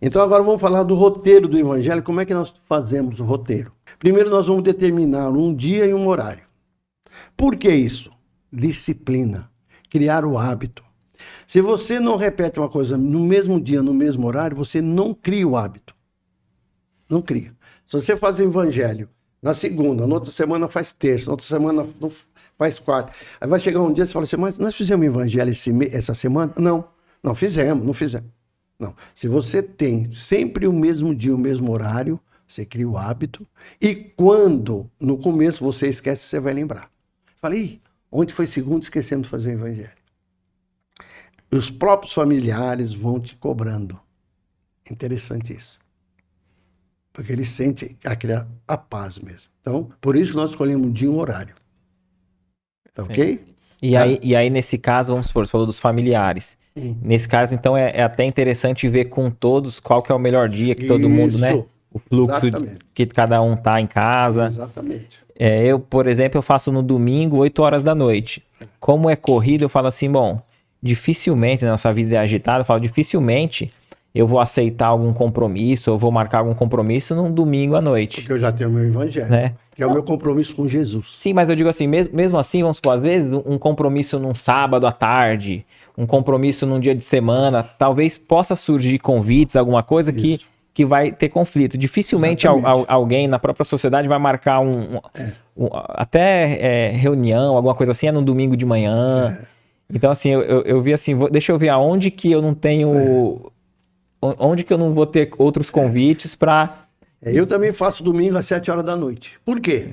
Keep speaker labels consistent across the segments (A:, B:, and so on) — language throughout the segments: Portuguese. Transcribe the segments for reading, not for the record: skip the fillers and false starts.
A: Então agora vamos falar do roteiro do evangelho. Como é que nós fazemos o roteiro? Primeiro nós vamos determinar um dia e um horário. Por que isso? Disciplina. Criar o hábito. Se você não repete uma coisa no mesmo dia, no mesmo horário, você não cria o hábito. Não cria. Se você faz o evangelho na segunda, na outra semana faz terça, na outra semana faz quarta. Aí vai chegar um dia e você fala assim, mas nós fizemos o evangelho essa semana? Não. Não fizemos. Não. Se você tem sempre o mesmo dia, o mesmo horário, você cria o hábito. E quando, no começo, você esquece, você vai lembrar. Falei, onde foi segundo, esquecemos de fazer o evangelho. Os próprios familiares vão te cobrando. Interessante isso. Porque eles sentem a criar a paz mesmo. Então, por isso nós escolhemos um dia e um horário. Tá ok?
B: E aí, nesse caso, vamos supor, você falou dos familiares. Nesse caso, então, é até interessante ver com todos qual que é o melhor dia que todo mundo, né? O fluxo que cada um tá em casa.
A: Exatamente.
B: Eu, por exemplo, eu faço no domingo, 8 horas da noite. Como é corrida, eu falo assim, bom, dificilmente, né, nossa vida é agitada, eu falo, dificilmente eu vou aceitar algum compromisso, eu vou marcar algum compromisso num domingo à noite.
A: Porque eu já tenho o meu evangelho,
B: né?
A: Que é o meu compromisso com Jesus.
B: Sim, mas eu digo assim, mesmo assim, vamos supor, às vezes um compromisso num sábado à tarde, um compromisso num dia de semana, talvez possa surgir convites, alguma coisa que vai ter conflito. Dificilmente alguém na própria sociedade vai marcar até reunião, alguma coisa assim, no domingo de manhã. Então, assim, eu vi assim, deixa eu ver aonde que eu não tenho... Onde que eu não vou ter outros convites para...
A: Eu também faço domingo às 7 horas da noite. Por quê?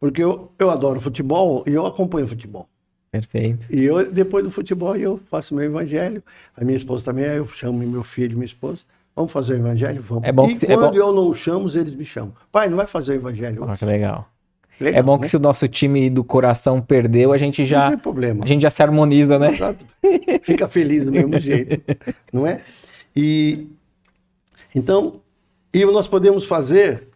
A: Porque eu adoro futebol e eu acompanho futebol.
B: Perfeito.
A: E eu, depois do futebol, eu faço meu evangelho. A minha esposa também, aí eu chamo meu filho e minha esposa. Vamos fazer o evangelho? Vamos. Quando eu não chamo, eles me chamam. Pai, não vai fazer o evangelho hoje?
B: Que legal. É bom, né? Que se o nosso time do coração perdeu, a gente já...
A: Não tem problema.
B: A gente já se harmoniza, né?
A: Exato. Fica feliz do mesmo jeito. Não é? Então, nós podemos fazer...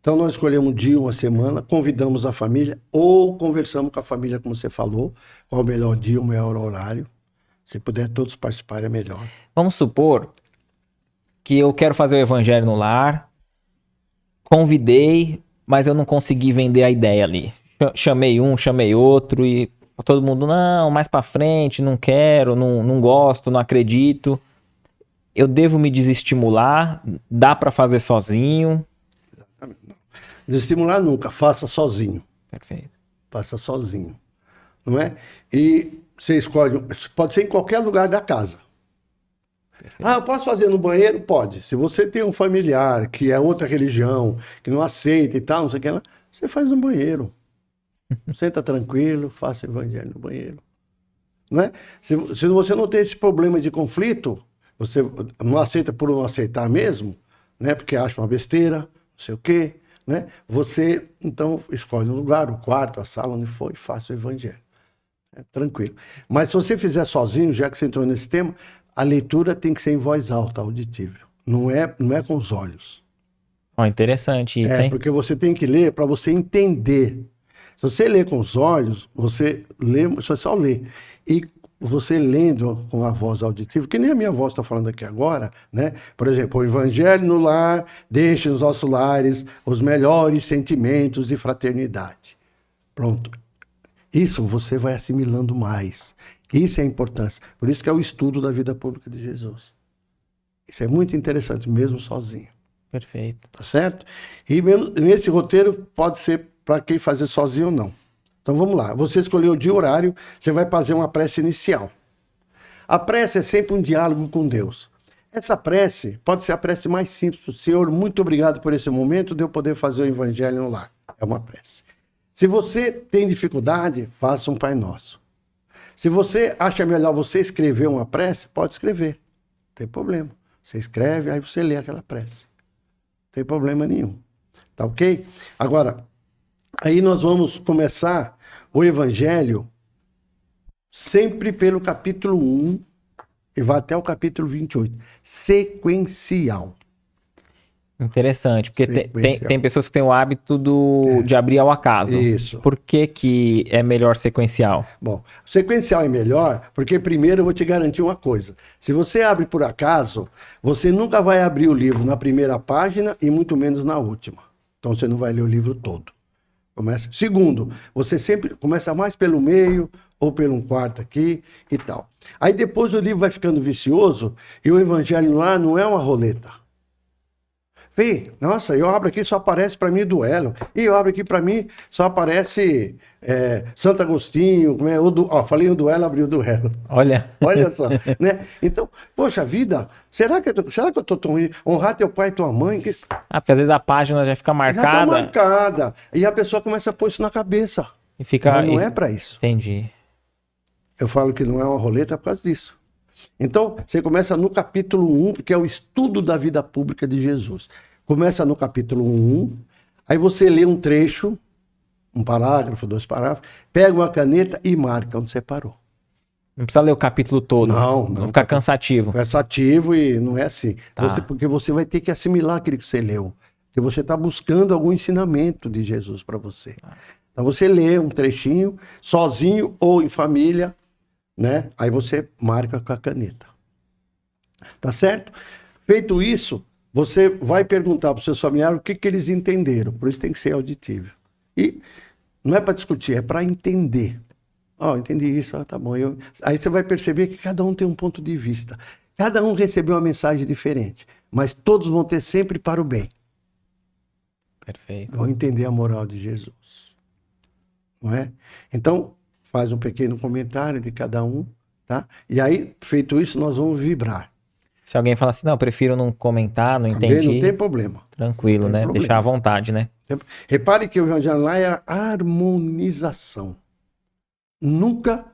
A: Então, nós escolhemos um dia, uma semana, convidamos a família ou conversamos com a família, como você falou, qual o melhor dia, o melhor horário. Se puder todos participarem, é melhor.
B: Vamos supor que eu quero fazer o evangelho no lar, convidei, mas eu não consegui vender a ideia ali. Chamei um, chamei outro e todo mundo, não, mais pra frente, não quero, não gosto, não acredito. Eu devo me desestimular? Dá pra fazer sozinho?
A: Exatamente. Não. Desestimular nunca, faça sozinho.
B: Perfeito.
A: Faça sozinho, não é? E você escolhe, pode ser em qualquer lugar da casa. Perfeito. Eu posso fazer no banheiro? Pode. Se você tem um familiar que é outra religião, que não aceita e tal, não sei o que lá, você faz no banheiro. Senta tranquilo, faça o evangelho no banheiro. Não é? Se você não tem esse problema de conflito, você não aceita por não aceitar mesmo, né? Porque acha uma besteira, não sei o quê, né? Você, então, escolhe um lugar, o quarto, a sala, onde for, e faça o evangelho. Tranquilo. Mas se você fizer sozinho, já que você entrou nesse tema, a leitura tem que ser em voz alta, auditível. Não é com os olhos.
B: Interessante isso, hein?
A: Porque você tem que ler para você entender. Se você lê com os olhos, você só lê. E você lendo com a voz auditiva, que nem a minha voz está falando aqui agora, né? Por exemplo, o evangelho no lar deixa nos nossos lares os melhores sentimentos de fraternidade. Pronto. Isso você vai assimilando mais. Isso é a importância. Por isso que é o estudo da vida pública de Jesus. Isso é muito interessante, mesmo sozinho.
B: Perfeito.
A: Tá certo? E mesmo, nesse roteiro pode ser para quem fazer sozinho ou não. Então vamos lá. Você escolheu o dia e horário, você vai fazer uma prece inicial. A prece é sempre um diálogo com Deus. Essa prece pode ser a prece mais simples. Senhor, muito obrigado por esse momento de eu poder fazer o evangelho no lar. É uma prece. Se você tem dificuldade, faça um Pai Nosso. Se você acha melhor você escrever uma prece, pode escrever. Não tem problema. Você escreve, aí você lê aquela prece. Não tem problema nenhum. Tá ok? Agora, aí nós vamos começar o Evangelho sempre pelo capítulo 1 e vai até o capítulo 28. Sequencial.
B: Interessante, porque
A: Sequencial.
B: tem pessoas que têm o hábito de abrir ao acaso.
A: Isso.
B: Por que é melhor sequencial?
A: Bom, sequencial é melhor, porque primeiro eu vou te garantir uma coisa. Se você abre por acaso, você nunca vai abrir o livro na primeira página e muito menos na última. Então você não vai ler o livro todo. Começa. Segundo, você sempre começa mais pelo meio ou pelo um quarto aqui e tal. Aí depois o livro vai ficando vicioso e o evangelho lá não é uma roleta. Vê, nossa, eu abro aqui, só aparece para mim duelo. E eu abro aqui para mim, só aparece Santo Agostinho. Falei o duelo, abri o duelo.
B: Olha.
A: Olha só, né? Então, poxa vida, será que eu tô tão ruim? Honrar teu pai e tua mãe?
B: Porque às vezes a página já fica marcada.
A: Já tá marcada. E a pessoa começa a pôr isso na cabeça.
B: E fica...
A: Mas não é para isso.
B: Entendi.
A: Eu falo que não é uma roleta por causa disso. Então, você começa no capítulo 1, que é o estudo da vida pública de Jesus. Começa no capítulo 1, aí você lê um trecho, um parágrafo, 2 parágrafos, pega uma caneta e marca onde você parou.
B: Não precisa ler o capítulo todo.
A: Não.
B: Vai ficar cansativo.
A: Cansativo e não é assim.
B: Tá.
A: Porque você vai ter que assimilar aquilo que você leu. Porque você está buscando algum ensinamento de Jesus para você. Tá. Então você lê um trechinho, sozinho ou em família, né? Aí você marca com a caneta. Tá certo? Feito isso, você vai perguntar para os seus familiares o que eles entenderam. Por isso tem que ser auditivo. E não é para discutir, é para entender. Entendi isso, tá bom. Aí você vai perceber que cada um tem um ponto de vista. Cada um recebeu uma mensagem diferente. Mas todos vão ter sempre para o bem.
B: Perfeito.
A: Vão entender a moral de Jesus. Não é? Então, faz um pequeno comentário de cada um, tá? E aí, feito isso, nós vamos vibrar.
B: Se alguém falar assim, não, eu prefiro não comentar, não
A: Também
B: entendi.
A: não tem problema.
B: Tranquilo,
A: Não tem
B: né?
A: problema.
B: Deixar à vontade, né?
A: Repare que o evangelho lá é a harmonização. Nunca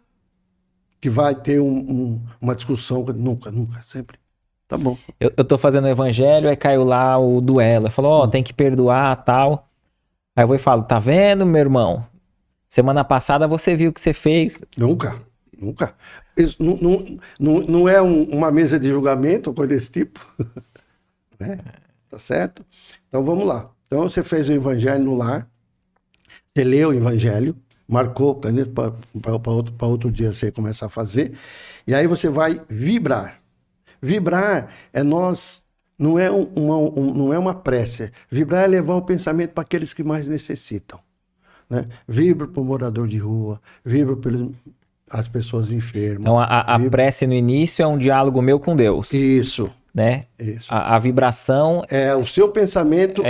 A: que vai ter uma discussão, nunca, sempre. Tá bom.
B: Eu tô fazendo o evangelho, aí caiu lá o duelo. Aí falou, tem que perdoar, tal. Aí eu vou e falo, tá vendo, meu irmão? Semana passada você viu o que você fez.
A: Nunca. Isso não é uma mesa de julgamento ou coisa desse tipo. Né? Tá certo? Então vamos lá. Então você fez o evangelho no lar, você leu o evangelho, marcou para outro dia você começar a fazer, e aí você vai vibrar. Vibrar não é uma prece. Vibrar é levar o pensamento para aqueles que mais necessitam. Né? Vibra para o morador de rua, vibra pelas pessoas enfermas.
B: Então a prece no início é um diálogo meu com Deus.
A: Isso.
B: Né?
A: Isso.
B: A vibração...
A: É o seu pensamento,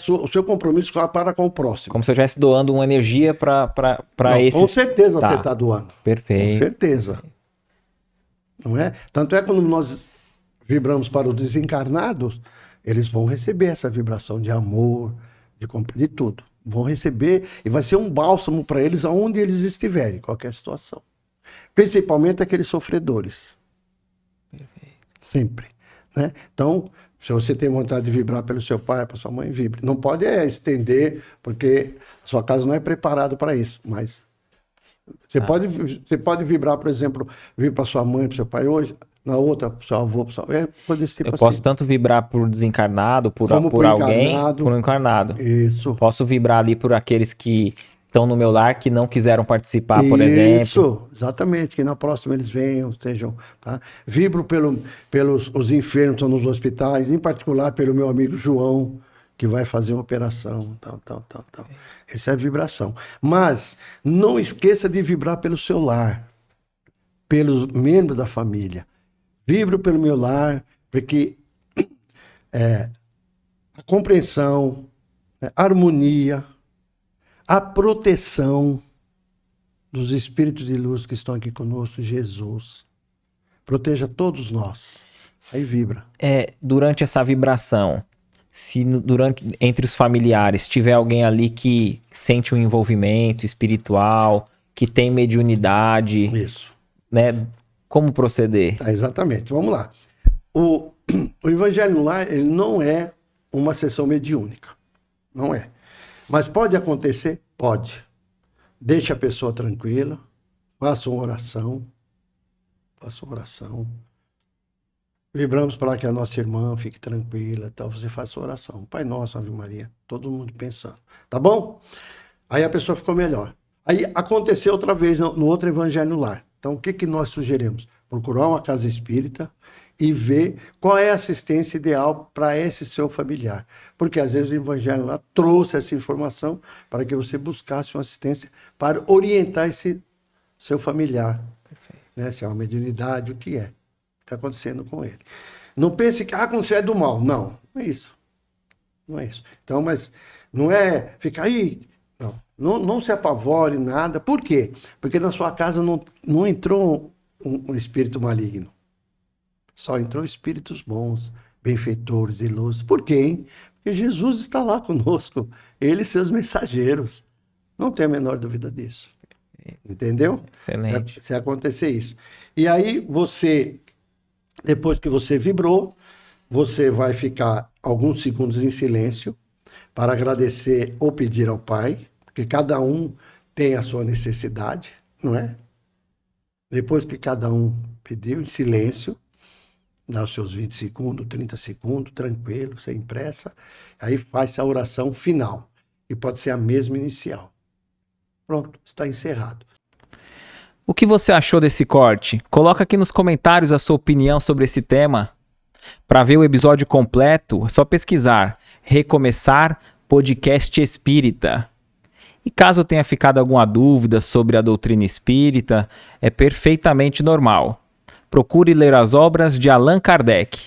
A: o seu compromisso para com o próximo.
B: Como se eu estivesse doando uma energia para esse...
A: Com certeza você está doando.
B: Perfeito.
A: Com certeza. Não é? Tanto é quando nós vibramos para os desencarnados, eles vão receber essa vibração de amor, de tudo. Vão receber e vai ser um bálsamo para eles aonde eles estiverem, em qualquer situação. Principalmente aqueles sofredores.
B: Perfeito.
A: Sempre. Né? Então, se você tem vontade de vibrar pelo seu pai, para sua mãe, vibre. Não pode estender, porque a sua casa não é preparada para isso, mas você pode vibrar, por exemplo, vir para sua mãe, para seu pai hoje, na outra, para o seu avô, para coisa desse tipo.
B: Eu posso tanto vibrar por desencarnado, por alguém, por um encarnado.
A: Isso.
B: Posso vibrar ali por aqueles que estão no meu lar, que não quiseram participar, por exemplo.
A: Isso, exatamente, que na próxima eles venham, estejam, tá? Vibro pelos os enfermos que estão nos hospitais, em particular pelo meu amigo João, que vai fazer uma operação, tal. Essa é a vibração. Mas não esqueça de vibrar pelo seu lar, pelos membros da família. Vibro pelo meu lar, porque a compreensão, a harmonia, a proteção dos espíritos de luz que estão aqui conosco, Jesus. Proteja todos nós. Aí vibra.
B: Durante essa vibração, se entre os familiares tiver alguém ali que sente um envolvimento espiritual, que tem mediunidade,
A: isso,
B: né? Como proceder?
A: Exatamente. Vamos lá. O Evangelho no Lar, ele não é uma sessão mediúnica. Não é. Mas pode acontecer? Pode. Deixe a pessoa tranquila, faça uma oração. Vibramos para que a nossa irmã fique tranquila, então você faz sua oração. Pai Nosso, Ave Maria, todo mundo pensando. Tá bom? Aí a pessoa ficou melhor. Aí aconteceu outra vez no outro Evangelho Lar. Então o que nós sugerimos? Procurar uma casa espírita e ver qual é a assistência ideal para esse seu familiar. Porque às vezes o Evangelho Lar trouxe essa informação para que você buscasse uma assistência para orientar esse seu familiar. Né? Se é uma mediunidade, o que é? Está acontecendo com ele. Não pense que quando você é do mal. Não, não é isso. Não é isso. Então, mas não é ficar aí. Não se apavore nada. Por quê? Porque na sua casa não entrou um espírito maligno. Só entrou espíritos bons, benfeitores e luz. Por quê, hein? Porque Jesus está lá conosco. Ele e seus mensageiros. Não tem a menor dúvida disso. Entendeu?
B: Excelente.
A: Se acontecer isso. E aí você, depois que você vibrou, você vai ficar alguns segundos em silêncio para agradecer ou pedir ao Pai, porque cada um tem a sua necessidade, não é? Depois que cada um pediu, em silêncio, dá os seus 20 segundos, 30 segundos, tranquilo, sem pressa, aí faz a oração final, que pode ser a mesma inicial. Pronto, está encerrado.
B: O que você achou desse corte? Coloca aqui nos comentários a sua opinião sobre esse tema. Para ver o episódio completo, é só pesquisar Recomeçar Podcast Espírita. E caso tenha ficado alguma dúvida sobre a doutrina espírita, é perfeitamente normal. Procure ler as obras de Allan Kardec.